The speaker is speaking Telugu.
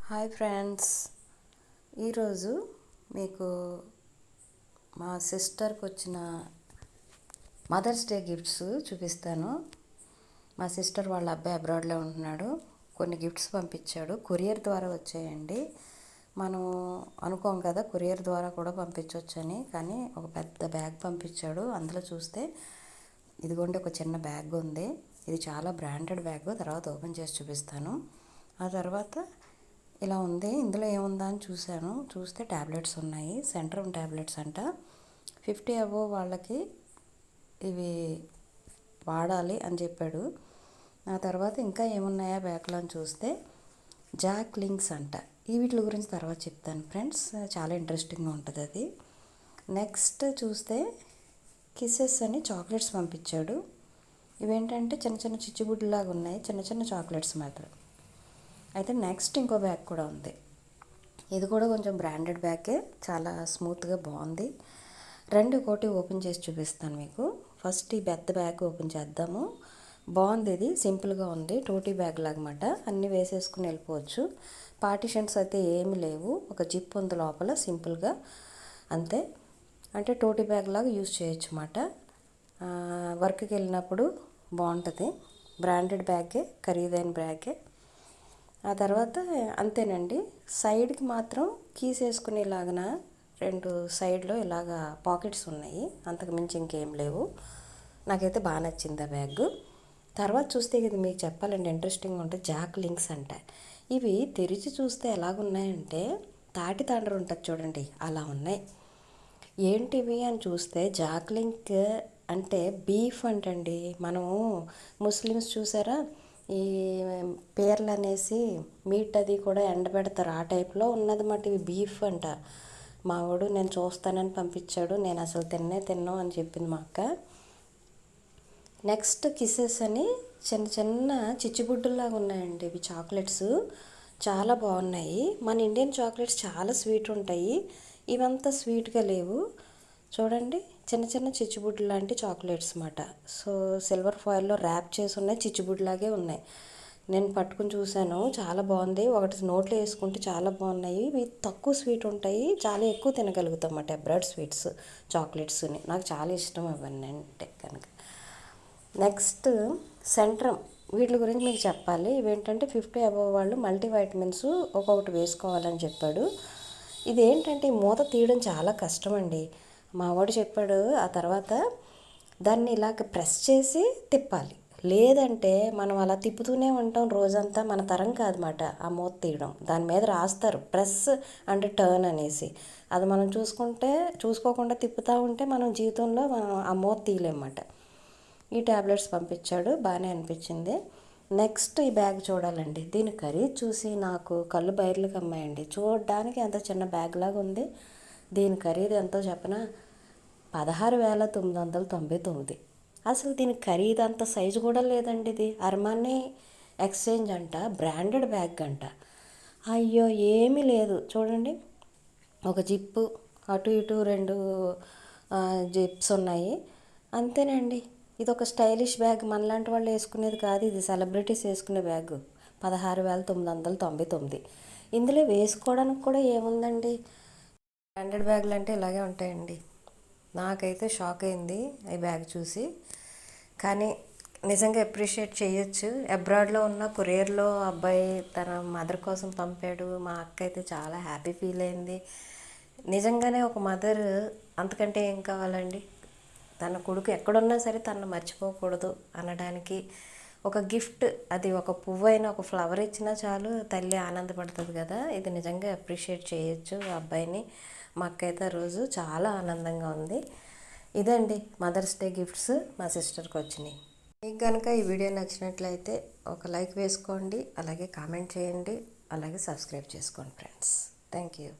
హాయ్ ఫ్రెండ్స్, ఈరోజు మీకు మా సిస్టర్కి వచ్చిన మదర్స్ డే గిఫ్ట్స్ చూపిస్తాను. మా సిస్టర్ వాళ్ళ అబ్బాయి అబ్రాడ్లో ఉంటున్నాడు. కొన్ని గిఫ్ట్స్ పంపించాడు, కొరియర్ ద్వారా వచ్చాయండి. మనం అనుకోం కదా కొరియర్ ద్వారా కూడా పంపించవచ్చని, కానీ ఒక పెద్ద బ్యాగ్ పంపించాడు. అందులో చూస్తే ఇదిగోండి ఒక చిన్న బ్యాగ్ ఉంది. ఇది చాలా బ్రాండెడ్ బ్యాగ్, తర్వాత ఓపెన్ చేసి చూపిస్తాను. ఆ తర్వాత ఇలా ఉంది. ఇందులో ఏముందా అని చూస్తే ట్యాబ్లెట్స్ ఉన్నాయి. సెంట్రమ్ ట్యాబ్లెట్స్ అంట. 50 అబోవ్ వాళ్ళకి ఇవి వాడాలి అని చెప్పాడు. ఆ తర్వాత ఇంకా ఏమున్నాయా బ్యాగ్లో అని చూస్తే జాక్ లింక్స్ అంట. ఈ వీటి గురించి తర్వాత చెప్తాను ఫ్రెండ్స్, చాలా ఇంట్రెస్టింగ్గా ఉంటుంది అది. నెక్స్ట్ చూస్తే కిసెస్ అని చాక్లెట్స్ పంపించాడు. ఇవేంటంటే చిన్న చిన్న చిచ్చుబుడ్లాగా ఉన్నాయి, చిన్న చిన్న చాక్లెట్స్ మాత్రం. అయితే నెక్స్ట్ ఇంకో బ్యాగ్ కూడా ఉంది. ఇది కూడా కొంచెం బ్రాండెడ్ బ్యాగే, చాలా స్మూత్గా బాగుంది. రెండు కోటి ఓపెన్ చేసి చూపిస్తాను మీకు. ఫస్ట్ ఈ పెద్ద బ్యాగ్ ఓపెన్ చేద్దాము. బాగుంది, ఇది సింపుల్గా ఉంది. టోటీ బ్యాగ్ లాగమాట, అన్నీ వేసేసుకుని వెళ్ళిపోవచ్చు. పార్టిషన్స్ అయితే ఏమి లేవు, ఒక జిప్ ఉంది లోపల సింపుల్గా అంతే. అంటే టోటీ బ్యాగ్ లాగా యూజ్ చేయొచ్చు అన్నమాట. వర్క్కి వెళ్ళినప్పుడు బాగుంటుంది. బ్రాండెడ్ బ్యాగే, ఖరీదైన బ్యాగే. ఆ తర్వాత అంతేనండి. సైడ్కి మాత్రం కీస్ వేసుకునేలాగన రెండు సైడ్లో ఇలాగా పాకెట్స్ ఉన్నాయి, అంతకు మించి ఇంకేం లేవు. నాకైతే బాగా నచ్చింది ఆ బ్యాగ్. తర్వాత చూస్తే ఇది మీకు చెప్పాలండి, ఇంట్రెస్టింగ్ ఉంటుంది. జాక్ లింక్స్ అంట. ఇవి తెరిచి చూస్తే ఎలాగున్నాయంటే తాటి తాండ్ర ఉంటుంది చూడండి, అలా ఉన్నాయి. ఏంటివి అని చూస్తే జాక్ లింక్ అంటే బీఫ్ అంటండి. మనము ముస్లిమ్స్ చూసారా, ఈ పేర్లు అనేసి మీట్ అది కూడా ఎండబెడతారు, ఆ టైప్లో ఉన్నదన్నమాట. ఇవి బీఫ్ అంట. మా వాడు నేను చూస్తానని పంపించాడు, నేను అసలు తిన్నాం అని చెప్పింది మా అక్క. నెక్స్ట్ కిసెస్ అని చిన్న చిన్న చిచ్చుబుడ్డులాగా ఉన్నాయండి. ఇవి చాక్లెట్స్ చాలా బాగున్నాయి. మన ఇండియన్ చాక్లెట్స్ చాలా స్వీట్ ఉంటాయి, ఇవంతా స్వీట్గా లేవు. చూడండి, చిన్న చిన్న చిచ్చుబుడ్డు లాంటి చాక్లెట్స్ అన్నమాట. సో సిల్వర్ ఫాయిల్లో ర్యాప్ చేసి ఉన్నాయి, చిచ్చుబుడ్లాగే ఉన్నాయి. నేను పట్టుకుని చూశాను, చాలా బాగుంది. ఒకటి నోట్లో వేసుకుంటే చాలా బాగున్నాయి. ఇవి తక్కువ స్వీట్ ఉంటాయి, చాలా ఎక్కువ తినగలుగుతాం అన్నమాట. అబ్రాడ్ స్వీట్స్ చాక్లెట్స్ని నాకు చాలా ఇష్టం అవన్నీ అంటే కనుక. నెక్స్ట్ సెంట్రమ్, వీటి గురించి మీకు చెప్పాలి. ఇవేంటంటే 50 అబోవ్ వాళ్ళు మల్టీవైటమిన్స్ ఒక్కొక్కటి వేసుకోవాలని చెప్పాడు. ఇదేంటంటే ఈ మూత తీయడం చాలా కష్టం అండి. మా వాడు చెప్పాడు. ఆ తర్వాత దాన్ని ఇలాగ ప్రెస్ చేసి తిప్పాలి, లేదంటే మనం అలా తిప్పుతూనే ఉంటాం రోజంతా, మన తరం కాదన్నమాట ఆ మూత తీయడం. దాని మీద రాస్తారు ప్రెస్ అండ్ టర్న్ అనేసి. అది మనం చూసుకోకుండా తిప్పుతూ ఉంటే మనం జీవితంలో మనం ఆ మూత తీయలేమన్నమాట. ఈ ట్యాబ్లెట్స్ పంపించాడు, బాగానే అనిపించింది. నెక్స్ట్ ఈ బ్యాగ్ చూడాలండి. దీని ఖరీదు చూసి నాకు కళ్ళు బయర్లకు అమ్మాయండి. చూడడానికి ఎంత చిన్న బ్యాగ్ లాగా ఉంది. దీని ఖరీదు ఎంతో చెప్పనా, 16,999. అసలు దీని ఖరీదు అంత సైజు కూడా లేదండి. ఇది అర్మానీ ఎక్స్చేంజ్ అంట, బ్రాండెడ్ బ్యాగ్ అంట. అయ్యో ఏమీ లేదు చూడండి. ఒక జిప్పు అటు ఇటు రెండు జిప్స్ ఉన్నాయి, అంతేనండి. ఇది ఒక స్టైలిష్ బ్యాగ్, మనలాంటి వాళ్ళు వేసుకునేది కాదు, ఇది సెలబ్రిటీస్ వేసుకునే బ్యాగ్. 16,999. ఇందులో వేసుకోవడానికి కూడా ఏముందండి. బ్రాండెడ్ బ్యాగులు అంటే ఇలాగే ఉంటాయండి. నాకైతే షాక్ అయింది ఈ బ్యాగ్ చూసి. కానీ నిజంగా అప్రిషియేట్ చేయొచ్చు. అబ్రాడ్లో ఉన్న కొరియర్లో అబ్బాయి తన మదర్ కోసం పంపాడు. మా అక్క అయితే చాలా హ్యాపీ ఫీల్ అయింది. నిజంగానే ఒక మదర్ అంతకంటే ఏం కావాలండి. తన కొడుకు ఎక్కడున్నా సరే తనను మర్చిపోకూడదు అనడానికి ఒక గిఫ్ట్, అది ఒక పువ్వు అయినా ఒక ఫ్లవర్ ఇచ్చినా చాలు తల్లి ఆనందపడుతుంది కదా. ఇది నిజంగా అప్రిషియేట్ చేయొచ్చు ఆ అబ్బాయిని. మా అక్క అయితే ఆ రోజు చాలా ఆనందంగా ఉంది. ఇదండి మదర్స్ డే గిఫ్ట్స్ మా సిస్టర్కి వచ్చినాయి. మీకు కనుక ఈ వీడియో నచ్చినట్లయితే ఒక లైక్ వేసుకోండి, అలాగే కామెంట్ చేయండి, అలాగే సబ్స్క్రైబ్ చేసుకోండి ఫ్రెండ్స్. Thank you.